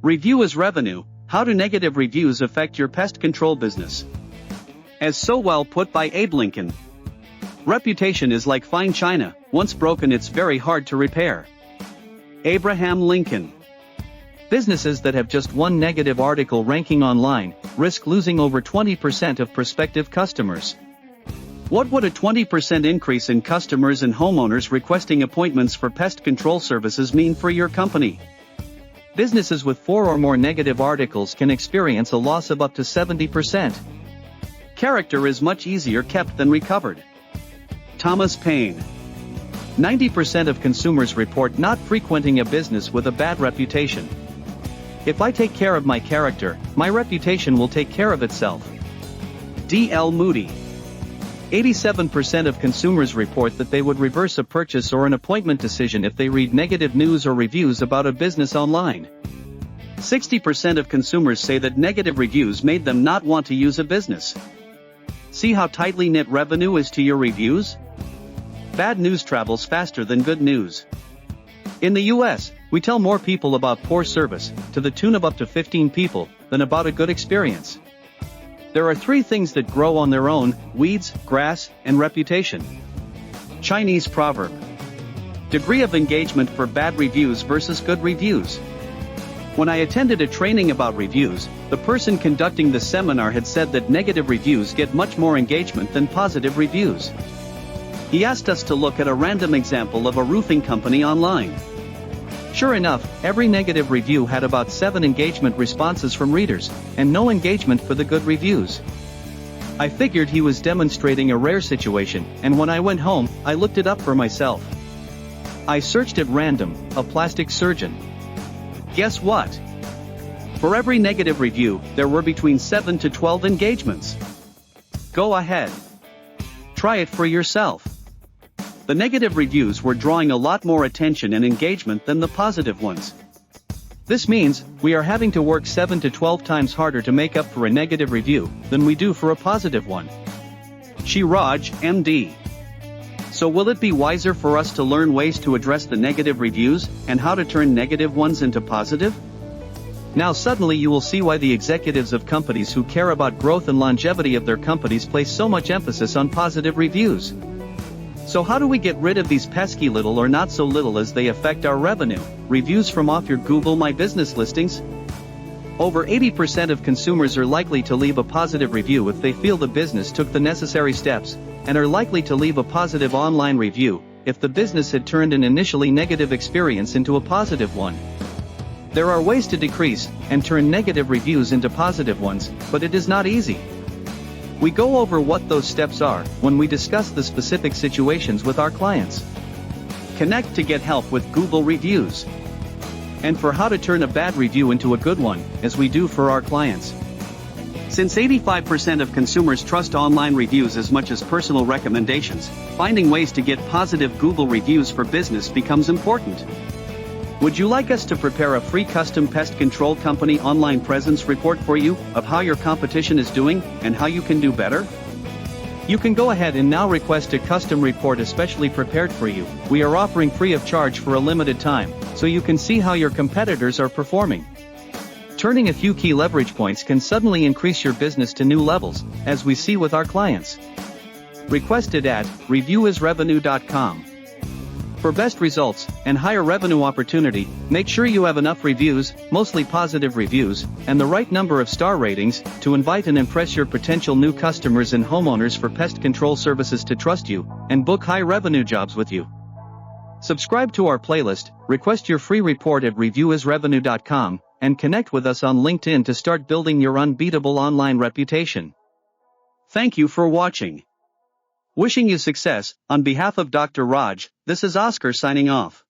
Review is revenue. How do negative reviews affect your pest control business? As so well put by Abe Lincoln. Reputation is like fine china, once broken it's very hard to repair. Abraham Lincoln. Businesses that have just one negative article ranking online risk losing over 20% of prospective customers. What would a 20% increase in customers and homeowners requesting appointments for pest control services mean for your company? Businesses with 4 or more negative articles can experience a loss of up to 70%. Character is much easier kept than recovered. Thomas Paine. 90% of consumers report not frequenting a business with a bad reputation. If I take care of my character, my reputation will take care of itself. D.L. Moody. 87% of consumers report that they would reverse a purchase or an appointment decision if they read negative news or reviews about a business online. 60% of consumers say that negative reviews made them not want to use a business. See how tightly knit revenue is to your reviews? Bad news travels faster than good news. In the US, we tell more people about poor service, to the tune of up to 15 people, than about a good experience. There are 3 things that grow on their own: weeds, grass, and reputation. Chinese proverb. Degree of engagement for bad reviews versus good reviews. When I attended a training about reviews, the person conducting the seminar had said that negative reviews get much more engagement than positive reviews. He asked us to look at a random example of a roofing company online. Sure enough, every negative review had about 7 engagement responses from readers, and no engagement for the good reviews. I figured he was demonstrating a rare situation, and when I went home, I looked it up for myself. I searched at random, a plastic surgeon. Guess what? For every negative review, there were between 7 to 12 engagements. Go ahead. Try it for yourself. The negative reviews were drawing a lot more attention and engagement than the positive ones. This means, we are having to work 7 to 12 times harder to make up for a negative review than we do for a positive one. Shiraj, MD. So will it be wiser for us to learn ways to address the negative reviews, and how to turn negative ones into positive? Now suddenly you will see why the executives of companies who care about growth and longevity of their companies place so much emphasis on positive reviews. So how do we get rid of these pesky little or not so little as they affect our revenue, reviews from off your Google My Business listings? Over 80% of consumers are likely to leave a positive review if they feel the business took the necessary steps, and are likely to leave a positive online review if the business had turned an initially negative experience into a positive one. There are ways to decrease and turn negative reviews into positive ones, but it is not easy. We go over what those steps are when we discuss the specific situations with our clients. Connect to get help with Google reviews. And for how to turn a bad review into a good one, as we do for our clients. Since 85% of consumers trust online reviews as much as personal recommendations, finding ways to get positive Google reviews for business becomes important. Would you like us to prepare a free custom pest control company online presence report for you, of how your competition is doing, and how you can do better? You can go ahead and now request a custom report especially prepared for you. We are offering free of charge for a limited time, so you can see how your competitors are performing. Turning a few key leverage points can suddenly increase your business to new levels, as we see with our clients. Requested at reviewisrevenue.com. For best results and higher revenue opportunity, make sure you have enough reviews, mostly positive reviews, and the right number of star ratings to invite and impress your potential new customers and homeowners for pest control services to trust you and book high revenue jobs with you. Subscribe to our playlist, request your free report at reviewisrevenue.com, and connect with us on LinkedIn to start building your unbeatable online reputation. Thank you for watching. Wishing you success, on behalf of Dr. Raj, this is Oscar signing off.